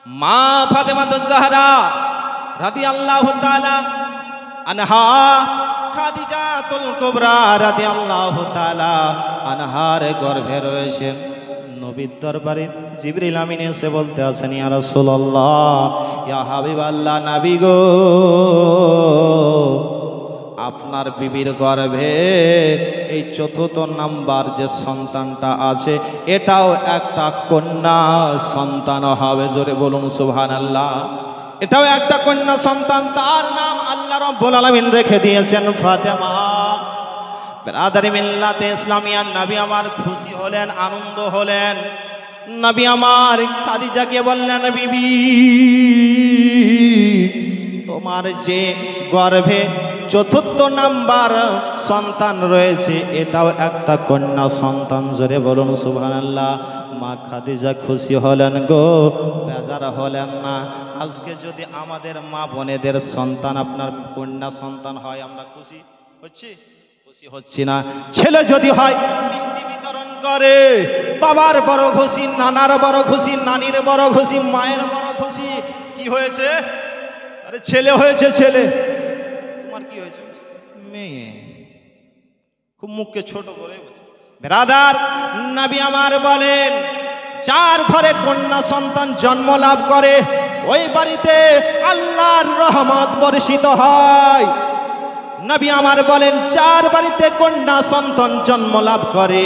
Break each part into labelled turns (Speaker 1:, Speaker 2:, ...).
Speaker 1: মা ফাতেমাতুজ জাহরা রাদিয়াল্লাহু তাআলা আনহা, খাদিজাতুল কুবরা রাদিয়াল্লাহু তাআলা আনহার গর্ভে রয়েছে। নবীর দরবারে জিবরিল আমিন এসে বলতে আছেন, ইয়া রাসূলুল্লাহ, ইয়া হাবিবাল্লাহ, নবী গো, আপনার বিবির গর্ভে এই চতুর্থ নাম্বার যে সন্তানটা আছে এটাও একটা কন্যা সন্তান হবে। জোরে বলুন সুবহানাল্লাহ। এটাও একটা কন্যা সন্তান, তার নাম আল্লাহ রাব্বুল আলামিন রেখে দিয়েছেন ফাতেমা। বিরাদারি মিল্লাতে ইসলামিয়া, নবী আমার খুশি হলেন, আনন্দ হলেন। নবী আমার খাদিজাকে বললেন, বিবি, তোমার যে গর্ভে চতুর্থ নাম্বার সন্তান রয়েছে এটাও একটা কন্যা সন্তান। জোরে বলুন সুবহানাল্লাহ। মা খাদিজা খুশি হলেন গো, বেজার হলেন না। আজকে যদি আমাদের মা বোনেদের সন্তান আপনার কন্যা সন্তান হয়, আমরা খুশি হচ্ছি? খুশি হচ্ছি না। ছেলে যদি হয় মিষ্টি বিতরণ করে, বাবার বড় খুশি, নানার বড় খুশি, নানির বড় খুশি, মায়ের বড় খুশি। কি হয়েছে? আরে ছেলে হয়েছে, ছেলে। তোমার কি হয়েছে? মেয়ে। খুব মুখকে ছোট করে বলছে। ব্রাদার, নবী আমার বলেন, যার ঘরে কন্যা সন্তান জন্ম লাভ করে ওই বাড়িতে আল্লাহর রহমত বর্ষিত হয়। নবী আমার বলেন, যার বাড়িতে কন্যা সন্তান জন্ম লাভ করে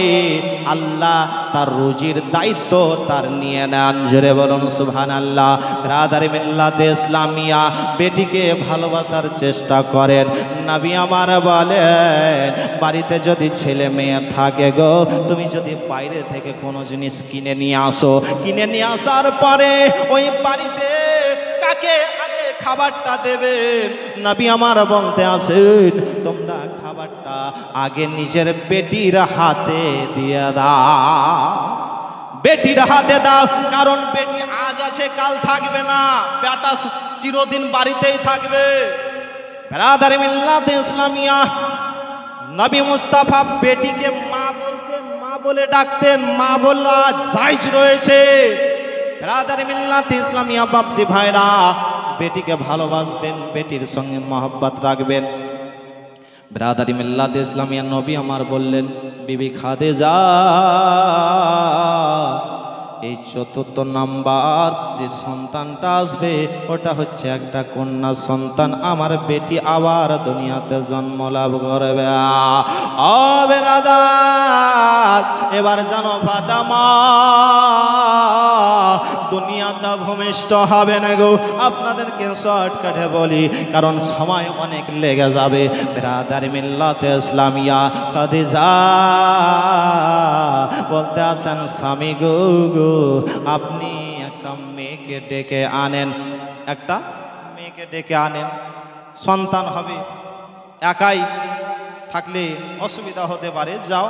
Speaker 1: আল্লাহ তার রুজির দায়িত্ব তার নিয়ে নেন। জোরে বলুন সুবহানাল্লাহ। ব্রাদার মিল্লাতে ইসলামিয়া, বেটিকে ভালোবাসার চেষ্টা করেন। নবী আমার বলেন, বাড়িতে যদি ছেলে মেয়ে থাকে গো, তুমি যদি বাইরে থেকে কোনো জিনিস কিনে নিয়ে আসো, কিনে নিয়ে আসার পরে ওই বাড়িতে কাকে আগে খাবারটা দেবে? নবী আমার বলতে আছেন, তোমরা খাবারটা আগে নিজের বেটির হাতে দিয়ে দাও। বেটির হাতে দাও, কারণ বেটি আজ আছে কাল থাকবে না, বেটা চিরদিন বাড়িতেই থাকবে। ব্রাদার মিল্লাতে ইসলামিয়া, নবী মুস্তাফা বেটিকে মা বলতেন, মা বলে ডাকতেন, মা বলা জায়েজ রয়েছে। ব্রাদার মিল্লাতে ইসলামিয়া, বাপজি ভাইরা, বেটিকে ভালোবাসবেন, বেটির সঙ্গে মহব্বত রাখবেন। ব্রাদারি মিল্লাতে ইসলামিয়া, নবী আমার বললেন, বিবি খাদিজা, এই চতুর্থ নাম্বার যে সন্তানটা আসবে ওটা হচ্ছে একটা কন্যা সন্তান। আমার বেটি আবার দুনিয়াতে জন্ম লাভ করবে। ও বেরাদার, এবার জানো ফাতেমা দুনিয়াটা ভূমিষ্ঠ হবে না গো। আপনাদেরকে শর্টকাটে বলি, কারণ সময় অনেক লেগে যাবে। ব্রাদার মিল্লাতে ইসলামিয়া, খাদিজা বলতে আছেন, স্বামী গো, আপনি একটা মেয়েকে ডেকে আনেন, একটা মেয়েকে ডেকে আনেন, সন্তান হবে। একাই থাকলে অসুবিধা হতে পারে, যাও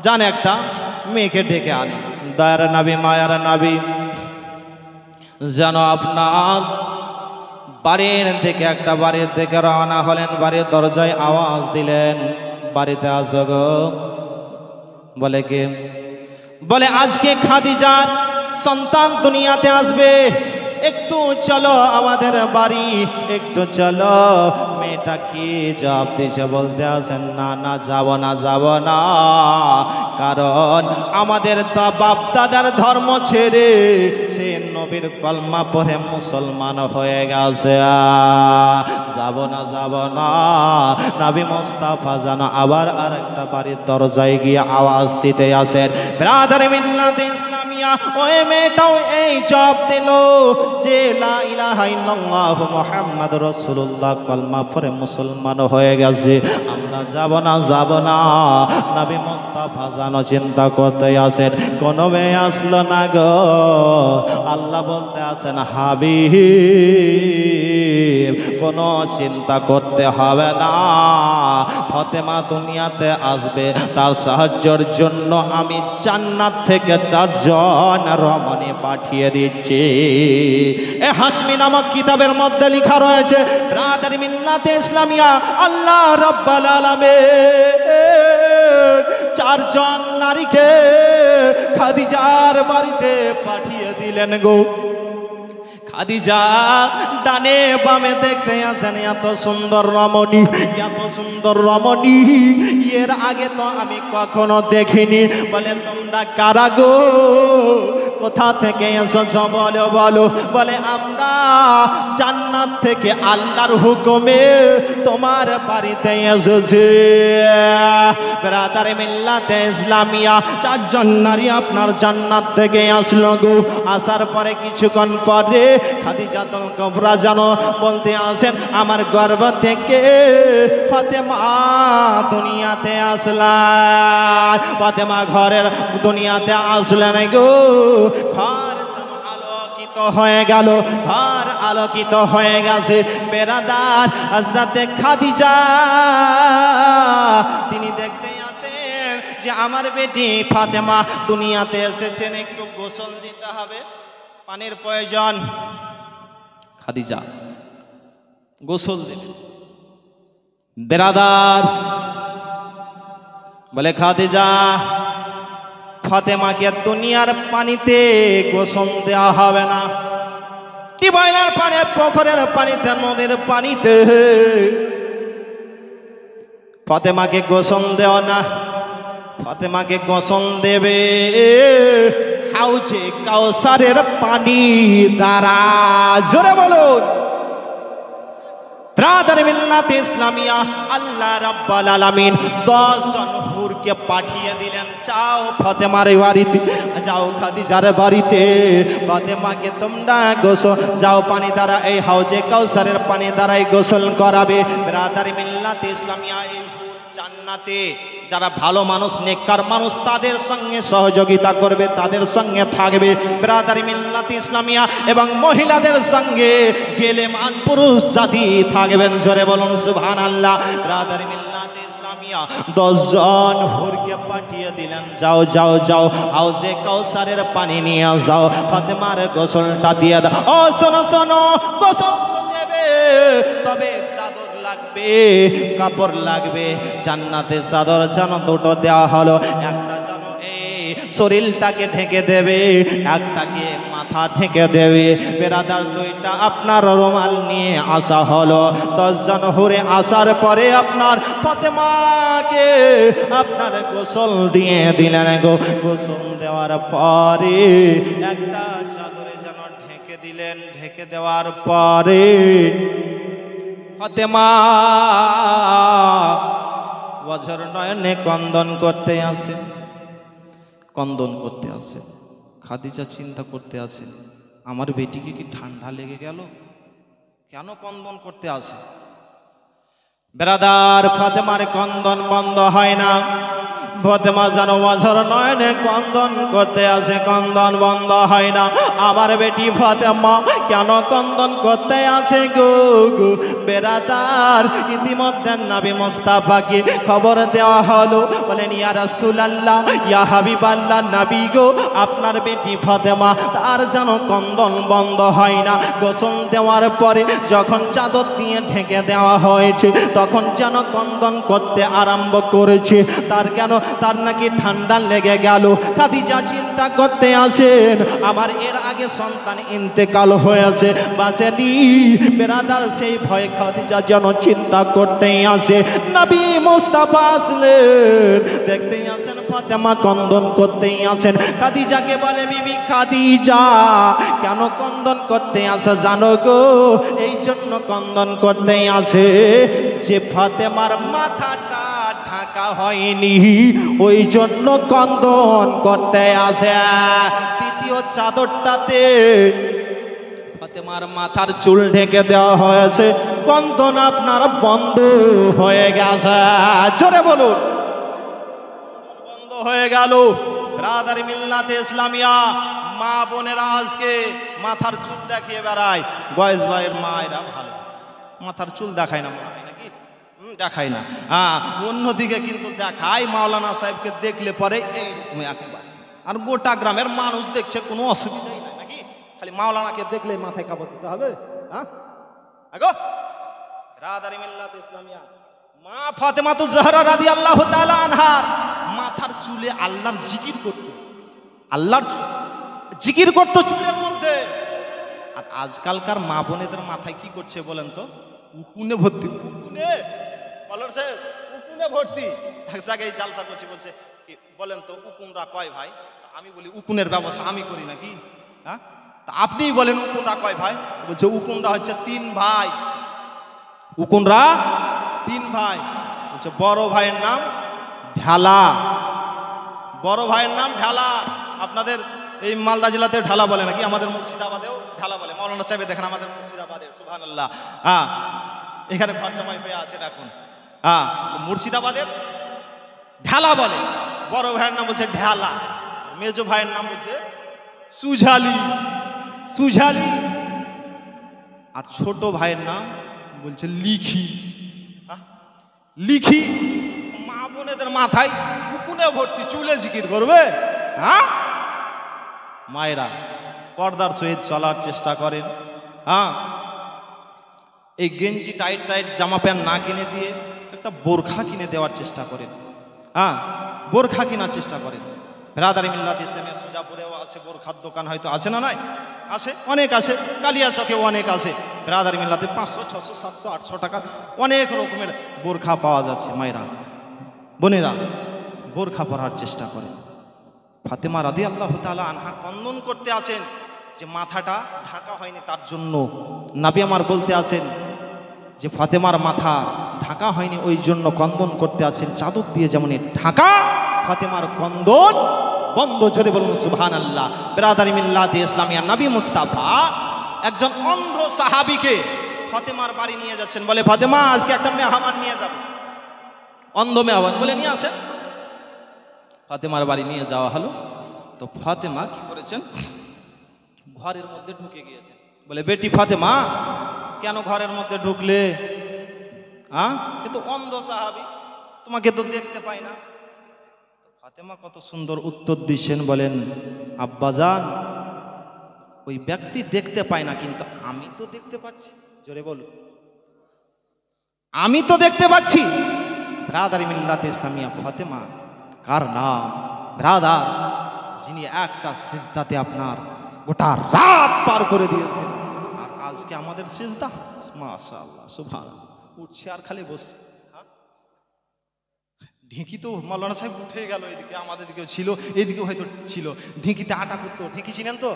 Speaker 1: যান একটা মেয়েকে ডেকে আনেন। দয়ার নবী, মায়ার নবী, যেন আপনার বাড়ির থেকে একটা বাড়ির থেকে রওনা হলেন, বাড়ির দরজায় আওয়াজ দিলেন, বাড়িতে আসো গো। বলে কে? বলে আজকে খাদিজার সন্তান দুনিয়াতে আসবে, একটু চলো আমাদের বাড়ি, একটু চলো। মেয়েটা কি জবাব দিয়েছে? বলতে আছেন, না না, যাব না, যাব না, কারণ আমাদের তো বাপ দাদার ধর্ম ছেড়ে সে নবীর কলমা পড়ে মুসলমান হয়ে গেছে। যাব না, যাব না। নবী মুস্তাফা যেন আবার আর একটা বাড়ির দরজায় গিয়ে আওয়াজ দিতে আসেন। ব্রাদার মিল্লাতে ইসলামিয়া, ওই মেয়েটাও এই জবাব দিল যে লা ইলাহা ইল্লাল্লাহ মুহাম্মাদুর রাসূলুল্লাহ কলমা পড়ে মুসলমান হয়ে গেছে। আমরা যাব না, যাব না। নবী মুস্তাফা যেন চিন্তা করতে আছেন, কোন মেয়ে আসলো না গো। আল্লাহ বলতে আছেন, হাবিব কোনো চিন্তা করতে হবে না, ফাতেমা দুনিয়াতে আসবে, তার সাহায্যের জন্য আমি জান্নাত থেকে 4 জন রমণী পাঠিয়ে দিচ্ছি। এ হাশমি নামক কিতাবের মধ্যে লেখা রয়েছে, ব্রাদার মিল্লাতে ইসলামিয়া, আল্লাহ রাব্বুল আলামিন 4 জন নারীকে খাদিজার বাড়িতে পাঠিয়ে দিলেন গো। খাদিজা ডানে বামে দেখতে আছেন এত সুন্দর রমণী, এত সুন্দর রমণী এর আগে তো আমি কখনো দেখিনি। বলে তোমরা কারা গো, কোথা থেকে এসেছো বলো বলো। বলে আমরা জান্নাত থেকে আল্লাহর হুকুমে তোমার বাড়িতে এসেছি। ব্রাদারে মিল্লাতে ইসলামিয়া, চারজন নারী আপনার জান্নাত থেকে আসলো গো। আসার পরে কিছুক্ষণ পরে খাদিজাতুল কুবরা জানো বলতে আসেন, আমার গর্ভ থেকে ফাতেমা দুনিয়াতে আসলেন। ফাতেমা ঘরের দুনিয়াতে আসলেন গো। ঘর যেন আলোকিত হয়ে গেল, ঘর আলোকিত হয়ে গেছে। বেরাদার হযরতে খাদিজা তিনি দেখতে আছেন যে আমার বেটি ফাতেমা দুনিয়াতে এসেছেন, একটু গোসল দিতে হবে, পানির প্রয়োজন। খাদিজা গোসল দেবে। বেরাদার বলে খাদিজা ফাতেমাকে দুনিয়ার পানিতে গোসল দেওয়া হবে না। টিউবওয়েলের পানি, পুকুরের পানিতে, নদীর পানিতে ফাতেমাকে গোসল দেওয়া না। ফাতেমাকে গোসল দেবে হাউজে কাউসারের পানি দ্বারা। জোরে বলুন। ব্রাদারে মিল্লাতে ইসলামিয়া, আল্লাহ রাব্বুল আলামিন 10 জন হুরকে পাঠিয়ে দিলেন, যাও ফাতেমার বাড়িতে, যাও খাদিজার বাড়িতে, ফাতেমাকে তোমরা গোসল যাও পানি দ্বারা, এই হাউজে কাউসারের পানি দ্বারাই গোসল করাবে। ব্রাদারে মিল্লাতে ইসলামিয়া, এই জান্নাতে যারা ভালো মানুষ, নেককার মানুষ, তাদের সঙ্গে সহযোগিতা করবে, তাদের সঙ্গে থাকবে। ব্রাদারি মিল্লাতে ইসলামিয়া, এবং মহিলাদের সঙ্গে গেলেমান পুরুষ জাতি থাকবেন। জোরে বলুন সুবহানাল্লাহ। ব্রাদারি মিল্লাতে ইসলামিয়া 10 জন হুরকে পাঠিয়ে দিলেন, যাও যাও যাও হাউজে কাউসারের পানি নিয়ে যাও, ফাতেমার গোসলটা দিয়ে দাও। ও শোনো শোনো, গোসল দেবে তবে চাদর লাগবে, কাপড় লাগবে। জান্নাতে চাদর যেন দুটো দেওয়া হলো, একটা যেন এই শরীরটাকে ঢেকে দেবে, একটাকে মাথা ঢেকে দেবে। বেরাদার দুইটা আপনার রুমাল নিয়ে আসা হলো। 10 জন হুরে আসার পরে আপনার ফাতেমাকে আপনার গোসল দিয়ে দিলেন গো। গোসল দেওয়ার পরে একটা চাদরে যেন ঢেকে দিলেন। ঢেকে দেওয়ার পরে ফাতেমা বছর নয়নে কন্দন করতে আসে, কন্দন করতে আসে। খাদিজা চিন্তা করতে আসে, আমার বেটিকে কি ঠান্ডা লেগে গেল, কেন কন্দন করতে আসে? বেরাদার ফাতেমার কন্দন বন্ধ হয় না। ফাতেমা যেন বছর নয়নে কন্দন করতে আসে, কন্দন বন্ধ হয় না। আমার বেটি ফাতেমা কেন কন্দন করতে আসে গো গো? বেরাদার ইতিমধ্যে নবী মুস্তাফাকে খবর দেওয়া হলো। বলেন ইয়া রাসূলুল্লাহ, ইয়া হাবিবাল্লাহ, নবী গো আপনার বেটি ফাতেমা তার যেন কন্দন বন্ধ হয় না। গোসল দেওয়ার পরে যখন চাদর দিয়ে ঢেকে দেওয়া হয়েছে, তখন যেন কন্দন করতে আরম্ভ করেছে। তার নাকি ঠান্ডা লেগে গেল। খাদিজা চিন্তা করতে আসেন, আমার এর আগে সন্তান ইন্তেকাল হয়েছে, বাঁচেনি। বেরাদার সেই ভয় খাদিজা যেন চিন্তা করতেই আসে। নবী মুস্তাফা আসলেন, দেখতেই আসেন ফাতেমা কন্দন করতেই আসেন। খাদিজাকে বলে, বিবি খাদিজা কেন কন্দন করতে আসে জানো গো? এই জন্য কন্দন করতেই আসে যে ফাতেমার মাথাটা ঢাকা হয়নি, ওই জন্য কন্দন করতে আসে। দ্বিতীয় চাদরটাতে ফাতেমার মাথার চুল ঢেকে দেওয়া হয়েছে, কন্দন আপনার বন্ধ হয়ে গেছে। জোরে বলুন, বন্ধ হয়ে গেল। ব্রাদারি মিল্লাতে ইসলামিয়া, মা বোনেরা আজকে মাথার চুল দেখিয়ে বেড়ায়। গয়েস ভাইয়ের মায়েরা ভালো, মাথার চুল দেখায় না, নাকি দেখায় না। অন্যদিকে কিন্তু দেখায়। মাওলানা সাহেবকে দেখলে পরে এইরকম একেবারে, আর গোটা গ্রামের মানুষ দেখছে, কোনো অসুবিধাই নাই, নাকি খালি মাওলানাকে দেখলে মাথায় কাপড় দিতে হবে? ব্রাদারি মিল্লাতে ইসলামিয়া, মা ফাতেমাতুজ জাহরা রাদিয়াল্লাহু তাআলা আনহার মাথার চুলে আল্লাহর জিকির করত, আল্লাহর জিকির করত চুলের মধ্যে। আর আজকালকার মা বোনেদের মাথায় কি করছে বলেন তো? উকুনে ভর্তি, উকুনে বলেন স্যার, উকুনে ভর্তি। এক জায়গায় জালসা করছি, বলছে কি বলেন তো উকুনরা কয় ভাই? আমি বলি উকুনের ব্যবস্থা আমি করি নাকি? হ্যাঁ, তা আপনিই বলেন উকুনরা কয় ভাই? বলছে উকুনরা হচ্ছে 3 ভাই। উকুনরা 3 ভাই। বলছে বড় ভাইয়ের নাম ঢালা, বড় ভাইয়ের নাম ঢালা। আপনাদের এই মালদা জেলাতে ঢালা বলে নাকি? আমাদের মুর্শিদাবাদেও ঢালা বলে। মৌলানা সাহেব দেখেন আমাদের মুর্শিদাবাদের, সুবহানাল্লাহ। হ্যাঁ, এখানে ঘর জামাই পেয়ে আছেন এখন। হ্যাঁ, মুর্শিদাবাদের ঢালা বলে। বড় ভাইয়ের নাম বলছে ঢালা, মেজো ভাইয়ের নাম বলছে সুঝালি, সুঝালি। আর ছোট ভাইয়ের নাম বলছে লিখি, লিখি। মা বোনেদের মাথায় উকুনে ভর্তি, চুলে জিকির করবে। হ্যাঁ, মায়েরা পর্দার সহিত চলার চেষ্টা করেন। হ্যাঁ, এই গেঞ্জি টাইট টাইট জামা প্যান্ট না কিনে দিয়ে একটা বোরখা কিনে দেওয়ার চেষ্টা করেন। হ্যাঁ, বোরখা কেনার চেষ্টা করেন। রাদারি মিল্লাত ইসলামের সুজাপুরেও আছে বোরখার দোকান, হয়তো আছে না? নাই আছে, অনেক আছে। কালিয়া চকেও অনেক আছে। রাদারি মিল্লাতে 500, 600, 700, 800 টাকা অনেক রকমের বোরখা পাওয়া যাচ্ছে। মায়েরা বোনেরা বোরখা পরার চেষ্টা করেন। ফাতেমা রাদিয়াল্লাহু তাআলা আনহা কন্দন করতে আছেন যে মাথাটা ঢাকা হয়নি, তার জন্য নবী আমার বলতে আছেন যে ফাতেমার মাথা ঢাকা হয়নি, ওই জন্য কন্দন করতে আছেন। চাদর দিয়ে যেমন ঢাকা, ফাতেমার কন্দন বন্ধ। জোরে বলুন সুবহানাল্লাহ। বিরাদারি মিল্লাত ইসলামিয়া নবী মুস্তাফা একজন অন্ধ সাহাবীকে ফাতেমার বাড়ি নিয়ে যাচ্ছেন। বলে ফাতেমা আজকে একটা মেহমান নিয়ে যাব। অন্ধ মেহমান বলে নিয়ে আসেন। ফাতেমার বাড়ি নিয়ে যাওয়া হলো। তো ফাতেমা কি করেছেন? ঘরের মধ্যে ঢুকে গিয়েছেন। বলে বেটি ফাতেমা কেন ঘরের মধ্যে ঢুকলে? হ্যাঁ, এ তো অন্ধ সাহাবী, তোমাকে তো দেখতে পাই না। ফাতেমা কত সুন্দর উত্তর দিচ্ছেন, বলেন আব্বাজান ওই ব্যক্তি দেখতে পায় না, কিন্তু আমি তো দেখতে পাচ্ছি। জোরে বলো, আমি তো দেখতে পাচ্ছি। ব্রাদারি মিল্লাত ইসলামিয়া ফাতেমা কার নাম? ব্রাদার যিনি একটা সিজদাতে আপনার গোটা রাত পার করে দিয়েছেন। আর আজকে আমাদের সিজদা মাশাআল্লাহ সুবহানাল্লাহ, উঠছে আর খালি বসছে। ঢেঁকি তো মাওলানা সাহেব উঠে গেল, এদিকে আমাদের দিকেও ছিল, এদিকেও হয়তো ছিল। ঢেঁকিতে আটা করতো, ঢেঁকি চিনেন তো?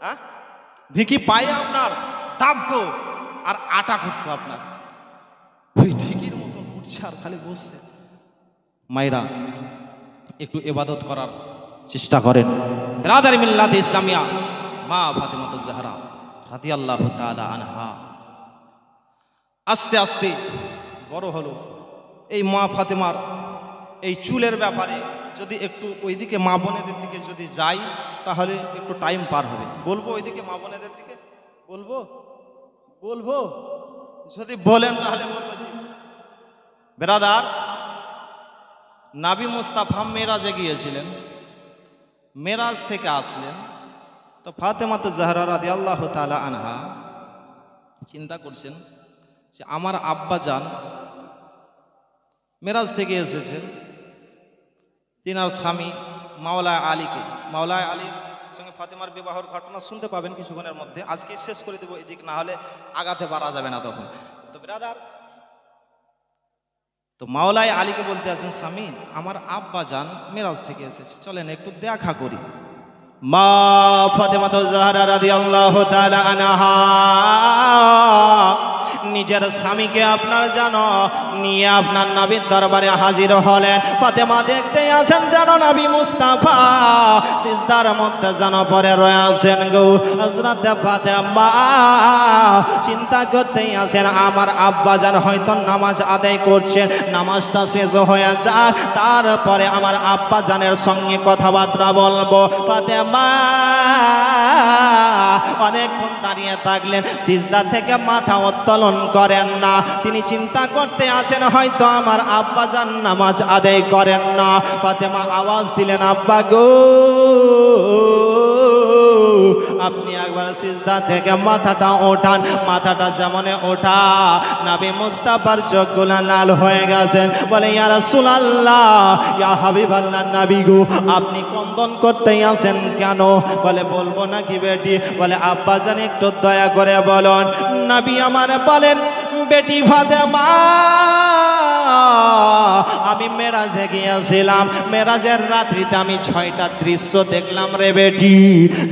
Speaker 1: হ্যাঁ, ঢেঁকি পায়ে আপনার দাবতো আর আটা করতো আপনার। ওই ঢেঁকির মতন উঠছে আর খালি বসছে। মায়েরা একটু ইবাদত করার চেষ্টা করেন। বিরাদারি মিল্লাত ইসলামিয়া মা ফাতেমাতুজ জাহরা রাদিয়াল্লাহু তাআলা আনহা আস্তে আস্তে বড় হলো। এই মা ফাতেমার এই চুলের ব্যাপারে যদি একটু ওইদিকে মা বোনেদের দিকে যদি যাই তাহলে একটু টাইম পার হবে। বলবো ওইদিকে মা বোনেদের দিকে? বলবো বলবো যদি বলেন তাহলে বলবো। জি বেরাদার, নবী মুস্তাফা মেরাজে গিয়েছিলেন, মেরাজ থেকে আসলেন। তো ফাতেমাতুজ জাহরা রাদিয়াল্লাহু তাআলা আনহা চিন্তা করছেন যে আমার আব্বা জান মেরাজ থেকে এসেছেন, তিনার স্বামী মাওলা আলীকে, মাওলা আলীর সঙ্গে ফাতেমার বিবাহের ঘটনা শুনতে পাবেন কিছুক্ষণের মধ্যে। আজকে শেষ করে দেবো এদিক, না হলে আগাতে পারা যাবে না তখন। তো ব্রাদার, তো মাওলাই আলীকে বলতে আছেন স্বামী আমার আব্বা জান মেরাজ থেকে এসেছে, চলেন একটু দেখা করি। মা ফাতেমাতুজ জাহরা রাদিয়াল্লাহু তাআলা আনহা নিজের স্বামীকে আপনার জানো নিয়ে আপনার নবীর দরবারে হাজির হলেন। ফাতেমা দেখতে আছেন জানো নবী মুস্তাফা সিজদার মধ্যে জানো পরে রয়েছেন গো। হযরত ফাতেমা চিন্তা করতেই আছেন আমার আব্বা জান হয়তো নামাজ আদায় করছেন, নামাজটা শেষ হয়ে যাক তারপরে আমার আব্বা জানের সঙ্গে কথাবার্তা বলবো। ফাতেমা অনেকক্ষণ দাঁড়িয়ে থাকলেন, সিজদা থেকে মাথা উত্তোলন করেন না। তিনি চিন্তা করতে আছেন হয়তো আমার আব্বা জান নামাজ আদায় করেন না। ফাতেমা আওয়াজ দিলেন আব্বা গো। আপনি একবার সিজদা থেকে মাথাটা ওঠান, মাথাটা যেমন ওঠা নবী মুস্তাফার চোখগুলো লাল হয়ে গেছেন। বলে ইয়া রাসূলুল্লাহ, ইয়া হাবিবাল্লাহ, নবী গো আপনি কন্দন করতেই আছেন কেন? বলে বলবো নাকি বেটি? বলে আব্বা জান একটু দয়া করে বলুন। নবী আমার বলেন, বেটি ফাতেমা, আমি মেরাজে গিয়েছিলাম, মেরাজের রাত্রিতে আমি 6টা দৃশ্য দেখলাম রে বেটি,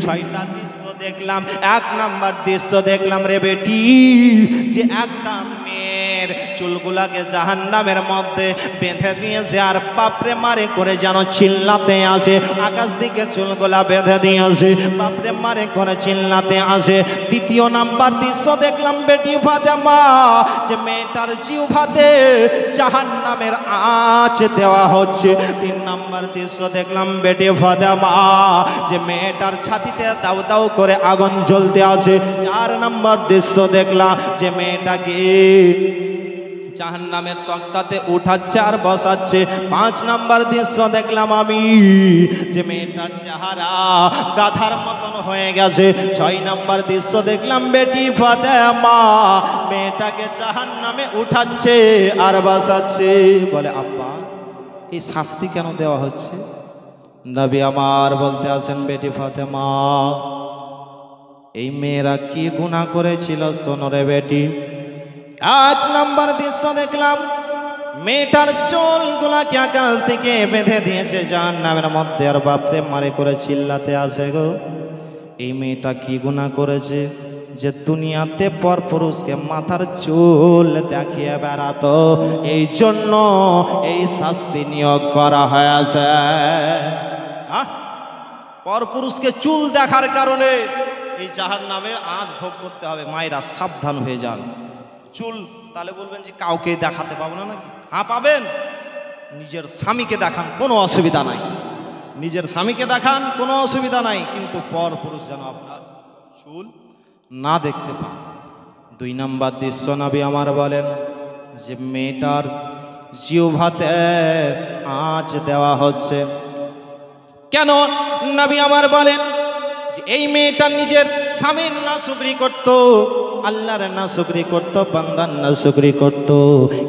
Speaker 1: 6টা দৃশ্য দেখলাম। 1 নাম্বার দৃশ্য দেখলাম রে বেটি, যে একটা মেয়ের চুলগুলাকে জাহান্নামের মধ্যে বেঁধে দিয়েছে আর বাপরে মারে করে যেন চিল্লাতে আসে, আকাশ দিকে চুলগুলা বেঁধে দিয়েছে, বাপরে মারে করে চিল্লাতে আসে। 2 নাম্বার দৃশ্য দেখলাম বেটি ফাতেমা, যে মেয়েটার জিহ্বাতে জাহান্নামের আঁচ দেওয়া হচ্ছে। 3 নাম্বার দৃশ্য দেখলাম বেটি ফাতেমা, যে মেয়েটার ছাতিতে দাউ দাউ করে আগুন জ্বলতে আছে। 4 নাম্বার দৃশ্য দেখলাম যে মেয়েটাকে জাহান্নামের তক্তাতে উঠাচ্ছে আর বসাচ্ছে। 5 নাম্বার দৃশ্য দেখলাম আমি, যে মেয়েটার চেহারা গাধার মতন হয়ে গেছে। 6 নাম্বার দৃশ্য দেখলাম বেটি ফাতেমা, মেয়েটাকে জাহান্নামে উঠাচ্ছে আর বসাচ্ছে। বলে আব্বা এই শাস্তি কেন দেওয়া হচ্ছে? নবী আমার বলতে আছেন, বেটি ফাতেমা এই মেয়েরা কি গুনাহ করেছিল শোনো রে বেটি। 1 নাম্বার দৃশ্য দেখলাম মেয়েটার চুলগুলাকে আকাশ থেকে বেঁধে দিয়েছে জাহান্নামের মধ্যে আর বাপরে মারে করে চিল্লাতে আছে গো। এই মেয়েটা কি গুনাহ করেছে যে দুনিয়াতে পর পুরুষকে মাথার চুল দেখিয়ে বেড়াতো, এই জন্য এই শাস্তি নিয়োগ করা হয়েছে। পর পুরুষকে চুল দেখার কারণে এই জাহান্নামের আঁচ ভোগ করতে হবে। মায়েরা সাবধান হয়ে যান। চুল তাহলে বলবেন যে কাউকে দেখাতে পাবো না নাকি? হ্যাঁ পাবেন, নিজের স্বামীকে দেখান কোনো অসুবিধা নাই, নিজের স্বামীকে দেখান কোনো অসুবিধা নাই, কিন্তু পর পুরুষ যেন আপনার চুল না দেখতে পান। 2 নাম্বার দৃশ্য নবী আমার বলেন, যে মেয়েটার জিহ্বাতে আঁচ দেওয়া হচ্ছে। কেন? নবী আমার বলেন যে এই মেয়েটা নিজের স্বামীর নাশুকরি করত, আল্লাহর নাশুকরি করত, বান্দার নাশুকরি করত।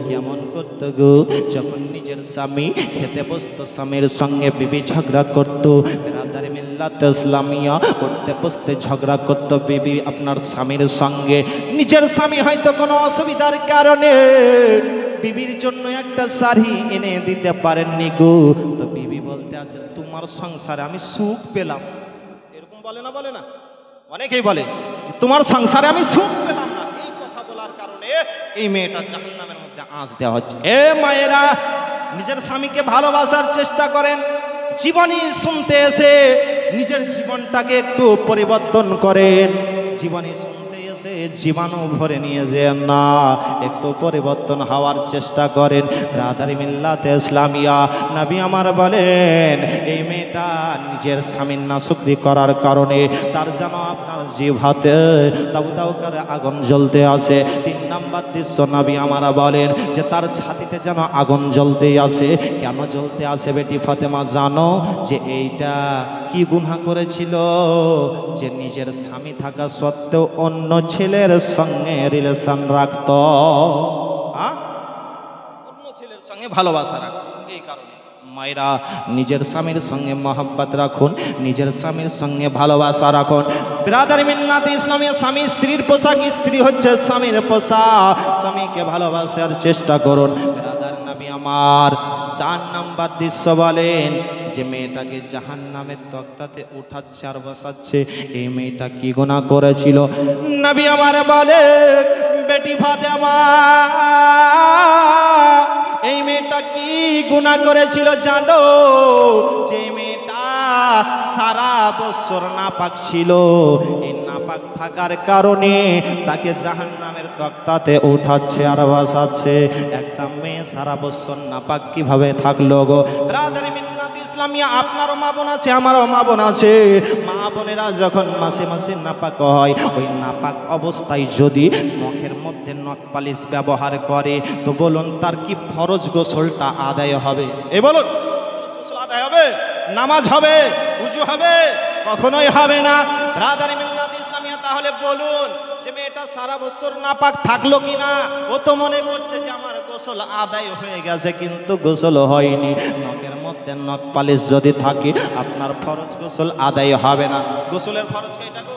Speaker 1: কেমন করত গো? যখন নিজের স্বামী খেতে বসতো স্বামীর সঙ্গে বিবি ঝগড়া করত। বিরাদারি মিল্লাত ইসলামিয়া উঠতে বসতে ঝগড়া করত বিবি আপনার স্বামীর সঙ্গে। নিজের স্বামী হয়তো কোনো অসুবিধার কারণে বিবির জন্য একটা শাড়ি এনে দিতে পারেননি গো, তো বিবি বলতে আছে তোমার সংসারে আমি সুখ পেলাম। এরকম বলে না? বলে না? অনেকেই বলে যে তোমার সংসারে আমি সুখ পেলাম না। এই কথা বলার কারণে এই মেয়েটা জাহান্নামের মধ্যে আঁচ দেওয়া হচ্ছে। এ মায়েরা নিজের স্বামীকে ভালোবাসার চেষ্টা করেন, জীবনী শুনতে এসে নিজের জীবনটাকে একটু পরিবর্তন করেন। জীবনী শুনতে এসে জীবাণু ভরে নিয়ে যেন না, একটু পরিবর্তন হওয়ার চেষ্টা করেন। রাদারি মিল্লাতে ইসলামিয়া নবী আমার বলেন এই মেয়েটা নিজের স্বামীর নাশুকরি করার কারণে তার যেন আপনার জিহ্বাতে দাউ দাউ করে আগুন জ্বলতে আছে। 3 নাম্বার দৃশ্য নবী আমার বলেন যে তার ছাতিতে যেন আগুন জ্বলতে আছে। কেন জ্বলতে আছে বেটি ফাতেমা জানো? যে এইটা কি গুনাহ করেছিল, যে নিজের স্বামী থাকা সত্ত্বেও অন্য ছেলের সঙ্গে রিলেশন রাখত, অন্য ছেলের সঙ্গে ভালোবাসা রাখত। এই কারণে মায়েরা নিজের স্বামীর সঙ্গে মহব্বত রাখুন, নিজের স্বামীর সঙ্গে ভালোবাসা রাখুন। বিরাদার মিল্লাতে ইসলামী স্বামী স্ত্রীর পোশাক, স্ত্রী হচ্ছে স্বামীর পোশাক। স্বামীকে ভালোবাসার চেষ্টা করুন। বিরাদার নবী আমার 4 নাম্বার দৃশ্য বলেন যে মেয়েটাকে জাহান্নামের তক্তাতে উঠাচ্ছে আর বসাচ্ছে। এই মেয়েটা কি গুনাহ করেছিল? নবী আমার বলে বেটি ফাতেমা এই মেয়েটা কি গুনাহ করেছিল জানো? যে মেয়েটা সারা বছর নাপাক ছিল, এই নাপাক থাকার কারণে তাকে জাহান্নামের তক্তাতে উঠাচ্ছে আর বসাচ্ছে। একটা মেয়ে সারা বছর নাপাক কিভাবে থাকলো গো? ব্রাদার মিল্লাত ইসলামিয়া আপনারও মা বোন আছে, আমারও মা বোন আছে। মা বোনেরা যখন মাসে মাসে নাপাক হয়, ওই নাপাক অবস্থায় যদি নখের মধ্যে নখ পালিশ ব্যবহার করে তো বলুন তার কি ফরজ গোসলটা আদায় হবে? এ বলুন, গোসল আদায় হবে, নামাজ হবে, উজু হবে, কখনোই হবে না। ব্রাদার মিল্লাত ইসলামিয়া, তাহলে বলুন যে মেয়েটা সারা বছর নাপাক থাকলো কিনা? ও তো মনে করছে যে আমার গোসল আদায় হয়ে গেছে, কিন্তু গোসল হয়নি। নখের মধ্যে নখ পালিশ যদি থাকে আপনার ফরজ গোসল আদায় হবে না। গোসলের ফরজ কয়টা গো?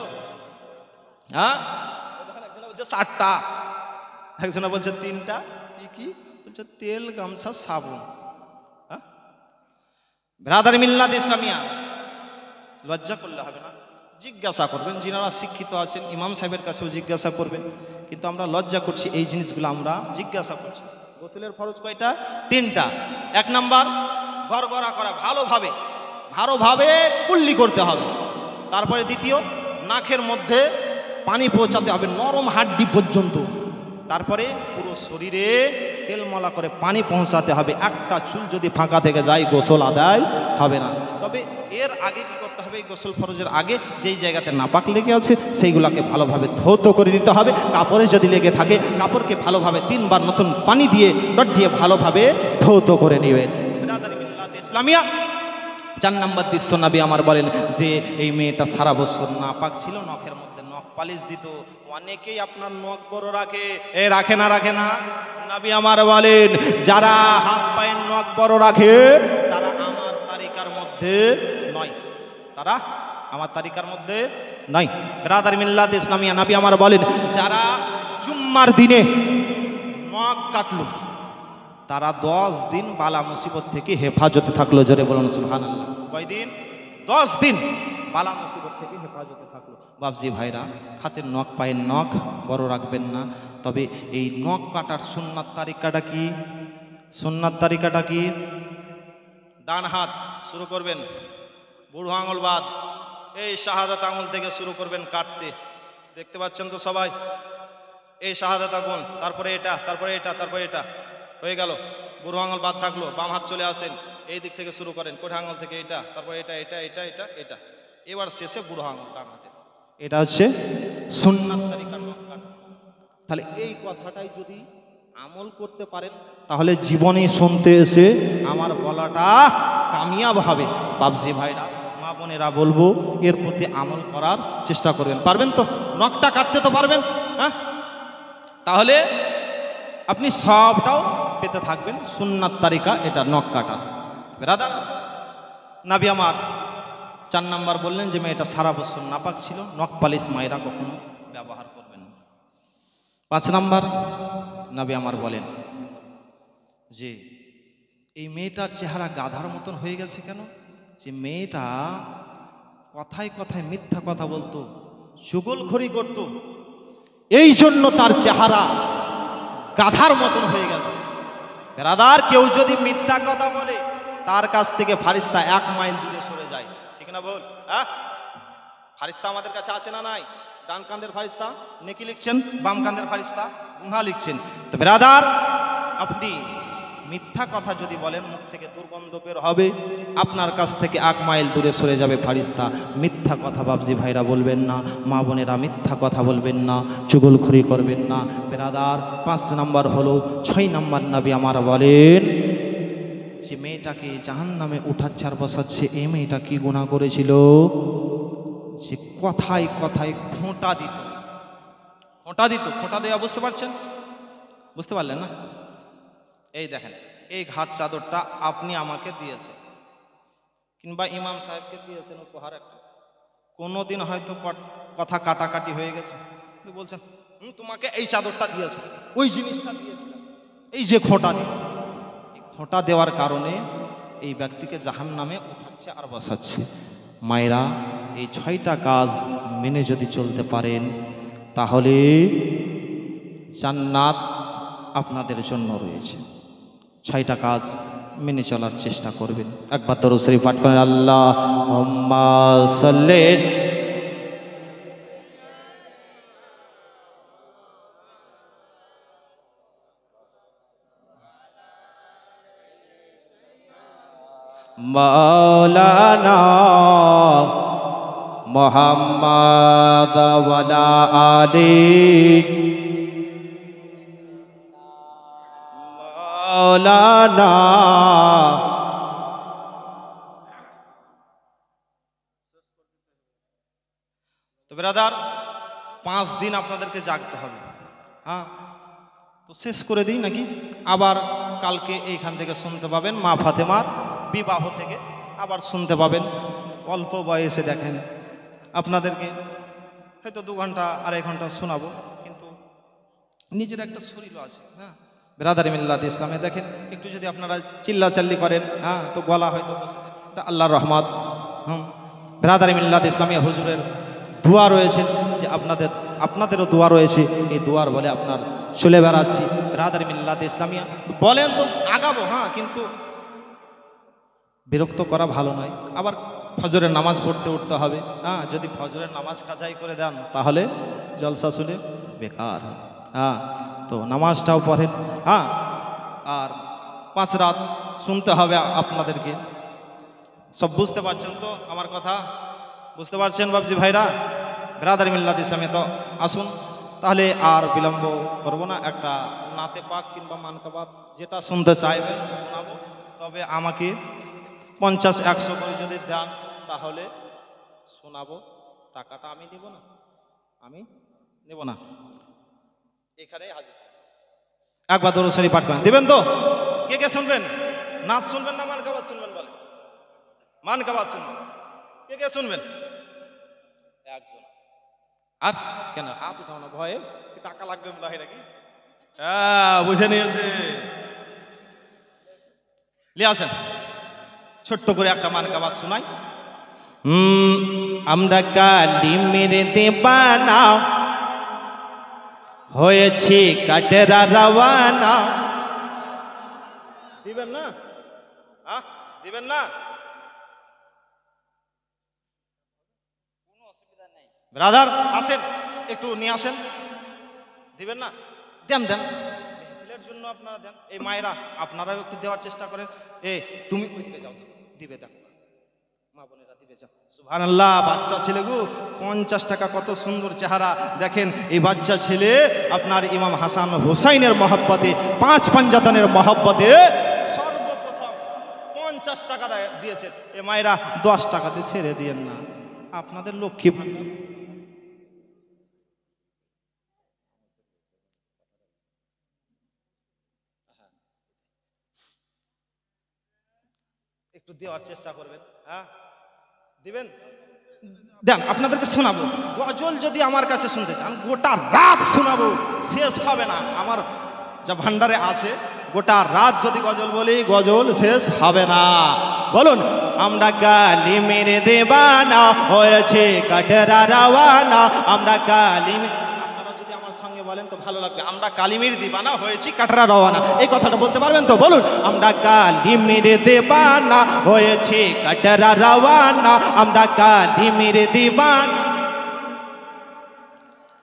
Speaker 1: হ্যাঁ, একজনে বলছে 4টা, একজনে বলছে 3টা। কি কি বলছে? তেল, গামছা, সাবুন। হ্যাঁ, ব্রাদার মিল্লাত ইসলামিয়া, লজ্জা করলে হবে না, জিজ্ঞাসা করবেন। যিনারা শিক্ষিত আছেন ইমাম সাহেবের কাছেও জিজ্ঞাসা করবেন, কিন্তু আমরা লজ্জা করছি এই জিনিসগুলো আমরা জিজ্ঞাসা করছি। গোসলের ফরজ কয়টা? 3টা। 1 নাম্বার গড়গড়া করা, ভালোভাবে ভালোভাবে কুল্লি করতে হবে। তারপরে দ্বিতীয়, নাকের মধ্যে পানি পৌঁছাতে হবে নরম হাড্ডি পর্যন্ত। তারপরে পুরো শরীরে তেলমালা করে পানি পৌঁছাতে হবে। একটা চুল যদি ফাঁকা থেকে যায় গোসল আদায় হবে না। তবে এর আগে কি করতে হবে? গোসল ফরজের আগে যেই জায়গাতে নাপাক লেগে আছে সেইগুলোকে ভালোভাবে ধৌত করে দিতে হবে। কাপড়ে যদি লেগে থাকে কাপড়কে ভালোভাবে 3 বার নতুন পানি দিয়ে ডট দিয়ে ভালোভাবে ধৌত করে নেবেন। বিরাদার মিল্লাত ইসলামিয়া, 4 নাম্বার দৃশ্য নবী আমার বলেন যে এই মেয়েটা সারা বছর নাপাক ছিল, নখের মধ্যে নখ পালিশ দিত। অনেকেই আপনার নখ বড় রাখে, এ রাখে না, রাখে না। নবী আমার বলেন যারা হাত পায়ের নখ বড় রাখে তারা আমার তালিকার মধ্যে নয়, তারা আমার তালিকার মধ্যে নয়। ব্রাদার মিল্লাত ইসলামিয়া, নবী আমার বলেন যারা জুম্মার দিনে নখ কাটলো তারা 10 দিন বালা মুসিবত থেকে হেফাজতে থাকলো। জোরে বলুন সুবহানাল্লাহ। কয়দিন? 10 দিন বালা মুসিবত থেকে হেফাজতে থাকলো। বাবজি ভাইরা, হাতের নখ পায়ের নখ বড় রাখবেন না। তবে এই নখ কাটার সুন্নাত তারিকাটা কি? সুন্নাত তারিকাটা কি? ডান হাত শুরু করবেন, বুড়ো আঙুল বাদ, এই শাহাদাত আঙুল থেকে শুরু করবেন কাটতে। দেখতে পাচ্ছেন তো সবাই? এই শাহাদাত আঙুল, তারপরে এটা, তারপরে এটা, তারপরে এটা হয়ে গেল। বুড়ো আঙুল বাদ থাকলো, বাম হাত চলে আসেন, এই দিক থেকে শুরু করেন, কোঠা আঙুল থেকে এটা, তারপরে এটা, এটা, এটা, এটা, এটা, এবার শেষে বুড়ো আঙুল ডান হাতে। এটা হচ্ছে সুন্নাত তারিকা নখ কাটা। তাহলে এই কথাটাই যদি আমল করতে পারেন তাহলে জীবনে শুনতে এসে আমার বলাটা কামিয়াব হবে। বাবজি ভাইরা, মা বোনেরা, বলবো এর প্রতি আমল করার চেষ্টা করবেন। পারবেন তো? নখটা কাটতে তো পারবেন? হ্যাঁ, তাহলে আপনি সবটাও পেতে থাকবেন। সুন্নাত তারিকা এটা নখ কাটার। ব্রাদার, নবী আমার 4 নাম্বার বললেন যে মেয়েটা সারা বছর নাপাক ছিল, নখ পালিশ মায়েরা কখনো ব্যবহার করবেন না। 5 নাম্বার নবী আমার বলেন যে এই মেয়েটার চেহারা গাধার মতন হয়ে গেছে কেন? যে মেয়েটা কথায় কথায় মিথ্যা কথা বলতো, চুগলখড়ি করত, এই জন্য তার চেহারা গাধার মতন হয়ে গেছে। ব্রাদার, কেউ যদি মিথ্যা কথা বলে তার কাছ থেকে ফারিস্তা 1 মাইল দূরে সরে যায়। ঠিক না বল? হ্যাঁ, ফারিস্তা আমাদের কাছে আছে না নাই? ডান কান্দের ফারিস্তা নেকি লিখছেন, বাম কান্দের ফারিস্তা গুনাহ লিখছেন। তো ব্রাদার, আপনি মিথ্যা কথা যদি বলেন মুখ থেকে দুর্গন্ধ বের হবে, আপনার কাছ থেকে 1 মাইল দূরে সরে যাবে ফারিস্তা। মিথ্যা কথা বাবজি ভাইরা বলবেন না, মা বোনেরা মিথ্যা কথা বলবেন না, চুগলখড়ি করবেন না। ব্রাদার, 5 নাম্বার হলো, 6 নাম্বার নবী আমার বলেন যে মেয়েটাকে জাহান্নামে উঠাচ্ছে আর বসাচ্ছে। এই মেয়েটা কি গুনাহ করেছিল? যে কথায় কথায় খোঁটা দিত, খোঁটা দিত। খোঁটা দেওয়া বুঝতে পারছেন? বুঝতে পারলেন না? এই দেখেন, এই ঘাট চাদরটা আপনি আমাকে দিয়েছেন কিংবা ইমাম সাহেবকে দিয়েছেন উপহার একটা। কোনোদিন হয়তো কথা কাটাকাটি হয়ে গেছে, বলছেন তোমাকে এই চাদরটা দিয়েছে, ওই জিনিসটা দিয়েছে, এই যে খোঁটা দিল, এই খোঁটা দেওয়ার কারণে এই ব্যক্তিকে জাহান্নামে উঠাচ্ছে আর বসাচ্ছে। মায়েরা, এই 6টা কাজ মেনে যদি চলতে পারেন তাহলে জান্নাত আপনাদের জন্য রয়েছে। 6টা কাজ মেনে চলার চেষ্টা করবেন। একবার দরুদ শরীফ পাঠ করেন, আল্লাহুম্মা সাল্লি মাওলানা মুহাম্মদ ওয়ালা আলি মাওলানা। ব্রাদার 5 দিন আপনাদেরকে জাগতে হবে। হ্যাঁ, তো শেষ করে দিই নাকি? আবার কালকে এইখান থেকে শুনতে পাবেন মা ফাতেমার বিবাহ থেকে, আবার শুনতে পাবেন। অল্প বয়সে দেখেন আপনাদেরকে হয়তো 2 ঘন্টা 2.5 ঘন্টা শোনাবো, কিন্তু নিজের একটা শরীরও আছে। হ্যাঁ, ব্রাদারি মিল্লাত ইসলামে দেখেন একটু যদি আপনারা চিল্লাচাল্লি করেন, হ্যাঁ, তো গলা হয়তো বসে যায়। এটা আল্লাহর রহমত। ব্রাদারি মিল্লাত ইসলামিয়া হুজুরের দোয়া রয়েছে, যে আপনাদেরও দোয়া রয়েছে। এই দোয়ার বলে আপনার চলে বেড়াচ্ছি। ব্রাদারি মিল্লাত ইসলামিয়া বলেন তো আগাবো, হ্যাঁ, কিন্তু বিরক্ত করা ভালো নয়। আবার ফজরের নামাজ পড়তে উঠতে হবে। হ্যাঁ, যদি ফজরের নামাজ কাজাই করে দেন তাহলে জলসা শুনে বেকার। হ্যাঁ, তো নামাজটাও পড়েন। হ্যাঁ, আর 5 রাত শুনতে হবে আপনাদেরকে। সব বুঝতে পারছেন তো আমার কথা? বুঝতে পারছেন বাবজি ভাইরা? ব্রাদারি মিল্লাত ইসলামে তো আসুন, তাহলে আর বিলম্ব করব না। একটা নাতে পাক কিংবা মানকাবাত যেটা শুনতে চাইবেন শোনাবো, তবে আমাকে 50-100 করে যদি দেন তাহলে শোনাবো। টাকাটা আমি নেব না, আমি নেব না। এখানেই হাজির। একবার দরুদ শরীফ পাঠ করেন, দিবেন তো? কে কে শুনবেন? নাচ শুনবেন না মানকাবাত শুনবেন? বলে মানকাবাত শুনবেন। কে কে শুনবেন? একজন। আর কেন হাত উঠাও না ভয়ে? টাকা লাগবে মনে হয় নাকি? হ্যাঁ, বুঝে নিয়েছে। লিয়ে আসেন, ছোট্ট করে একটা মানকাবাত শোনাই। আমরা কালিমের দেবানা হয়েছি কাটেরা রওয়ানা। দিবেন না? হ্যাঁ, দিবেন না? ব্রাদার আসেন, একটু নিয়ে আসেন। দিবেন না? দেন দেন, মেহফিলের জন্য আপনারা দেন। এই মায়েরা আপনারাও একটু দেওয়ার চেষ্টা করেন। তুমি ওইদিকে যাও, দিবে, দেখো মা বোনেরা দিবে, যাও। সুবহানাল্লাহ, বাচ্চা ছেলে গো, 50 টাকা, কত সুন্দর চেহারা দেখেন। এই বাচ্চা ছেলে আপনার ইমাম হাসান হোসাইনের মহব্বতে, 5 পাঞ্জাতানের মহব্বতে সর্বপ্রথম 50 টাকা দিয়েছে। এ মায়েরা 10 টাকাতে ছেড়ে দিয়েন না, আপনাদের লক্ষ্মী ভান্ডার। একটু দেওয়ার চেষ্টা করবেন। হ্যাঁ, দিবেন? দেন, আপনাদেরকে শোনাবো। গজল যদি আমার কাছে শুনতে চান গোটা রাত শোনাবো, শেষ হবে না। আমার যা ভান্ডারে আছে, গোটা রাত যদি গজল বলি, গজল শেষ হবে না। বলুন, আমরা কালিমের দেবানা হয়েছে কাটেরা রওয়ানা। আমরা কালিমের, আপনারা যদি আমার সঙ্গে বলেন তো ভালো লাগবে। আমরা কালিমের দিবানা হয়েছি কাটেরা রওয়ানা, এই কথাটা বলতে পারবেন তো? বলুন, আমরা কালিমের দেবানা হয়েছি কাটেরা রওয়ানা। আমরা কালিমের দিবানা।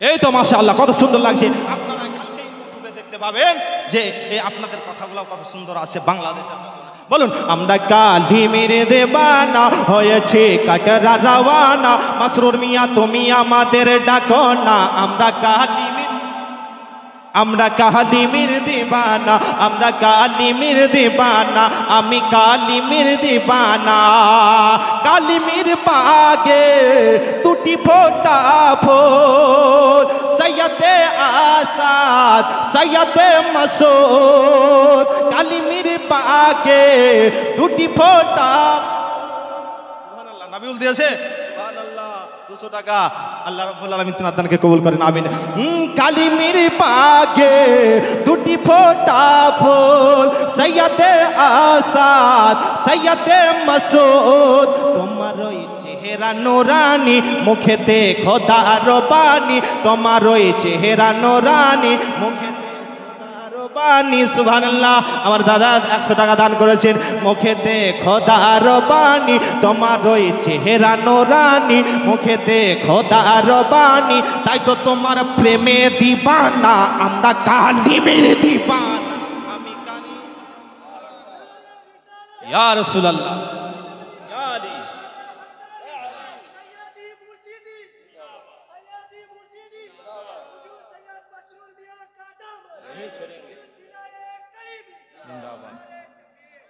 Speaker 1: এই তো মাশাআল্লাহ, কত সুন্দর লাগছে। আপনারা কালকে ইউটিউবে দেখতে পাবেন যে এই আপনাদের কথাগুলো কত সুন্দর আছে, বাংলাদেশের মতো। বলুন, আমরা কালিমের দেবানা হয়েছে কাটেরা রওয়ানা। মাসরুর মিয়া তুমি আমাদের ডাকো না। আমরা কালিমের, আমরা কালিমের দিবানা, আমরা কালিমের দিবানা। আমি কালিমের দিবানা। কালিমের বাগে দুটি ফোঁটা ফুল, সৈয়দে আসাদ সৈয়দে মাসুদ। কালিমের বাগে দুটি ফোঁটা। সুবহানাল্লাহ, নাবিউল দিয়েছে। সুবহানাল্লাহ, 200 টাকা। আল্লাহ রাব্বুল আলামিন তিনার দানকে কবুল করেন, আমিন। কালিমের বাগে দুটি ফোঁটা ফুল, সৈয়দে আসাদ সৈয়দে মাসুদ। তোমার ওই চেহারা নুরানি, মুখেতে খোদার বাণী। তোমার ওই চেহারা নুরানি, মুখে বাণী। সুবহানাল্লাহ, আমার দাদা 100 টাকা দান করেছেন। মুখেতে খোদার বাণী, তোমার ওই চেহারা নুরানি, মুখেতে খোদার বাণী। তাই তো তোমার প্রেমে দিবানা, আমরা কালিমের দিবানা। আমি কালি ইয়া রাসূলুল্লাহ, ইয়া আলী।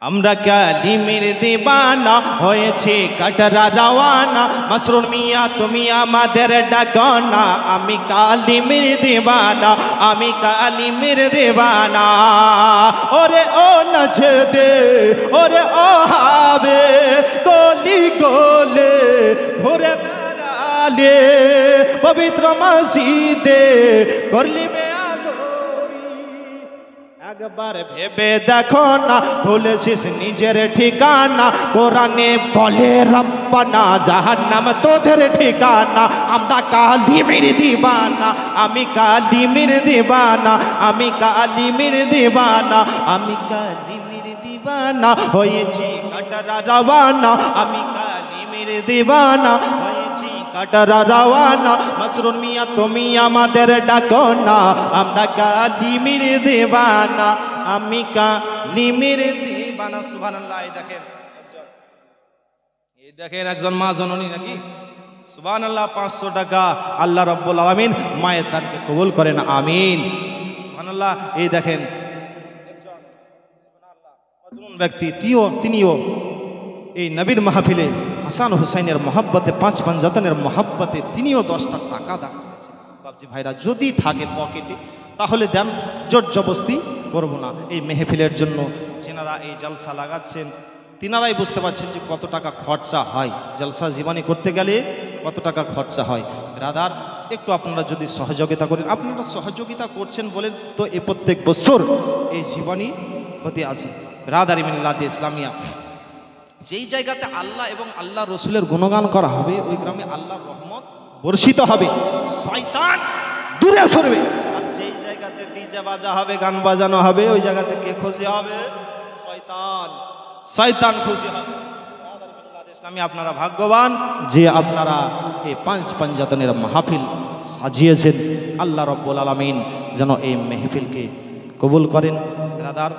Speaker 1: আমরা কালিমের দিবানা হয়েছে কাটরা রওয়ানা, মাসরুর মিয়া তুমি আমাদের ডাকো না। আমি কালিমের দিবানা, আমি কালিমের দিবানা। ওরে ও নাচে দে, ওরে ও হাবে গলি গলে ঘুরে বেড়ালে, পবিত্র মসজিদে করলি একবার ভেবে দেখো না, ভুলেছিস নিজের ঠিকানা। কোরআনে বলে রব্বানা, জাহান্নাম তোদের ঠিকানা। আমরা কালিমের দিবানা, আমি কালিমের দিবানা, আমি কালিমের দিবানা, আমি কালিমের দিবানা হয়েছি কাটরা রওয়ানা। আমি কালিমের দিবানা হয়েছি কাটরা রওয়ানা, মাসরুর মিয়া তুমি আমাদের ডাকো না। আমরা কালিমের দিবানা, আমি কালিমের দিবানা। সুবহানাল্লাহ। এই দেখেন একজন মা জননী নাকি, সুবহানাল্লাহ। 500 টাকা আল্লাহ রাব্বুল আলামিন মায়ের দানকে কবুল করেন, আমিন। সুবহানাল্লাহ। এই দেখেন একজন ব্যক্তি, তিনিও এই নবীর মাহফিলে হাসান হুসাইনের মহাব্বতে, 5 পাঞ্জাতনের মহাব্বতে তিনিও 10টা টাকা দান করেছেন। বাবজি ভাইরা যদি থাকে পকেটে তাহলে দেন, জোর জবস্তি করব না। এই মেহফিলের জন্য যেনারা এই জলসা লাগাচ্ছেন তিনারাই বুঝতে পারছেন যে কত টাকা খরচা হয়, জলসা জীবনী করতে গেলে কত টাকা খরচা হয়। ব্রাদার একটু আপনারা যদি সহযোগিতা করেন, আপনারা সহযোগিতা করছেন বলে তো এই প্রত্যেক বছর এই জীবনী হতে আসে। ব্রাদার মিল্লাতে ইসলামিয়া, যেই জায়গাতে আল্লাহ এবং আল্লাহ রসুলের গুণগান করা হবে ওই গ্রামে আল্লাহর রহমত বর্ষিত হবে, শয়তান দূরে সরবে। আর যেই জায়গাতে ডিজে বাজা হবে, গান বাজানো হবে, ওই জায়গাতে কে খুশি হবে? শয়তান। শয়তান খুশি হবে। ইসলামী আপনারা ভাগ্যবান যে আপনারা এই 5 পাঞ্জাতনের মাহফিল সাজিয়েছেন। আল্লাহ রাব্বুল আলামিন যেন এই মেহফিলকে কবুল করেন। ব্রাদার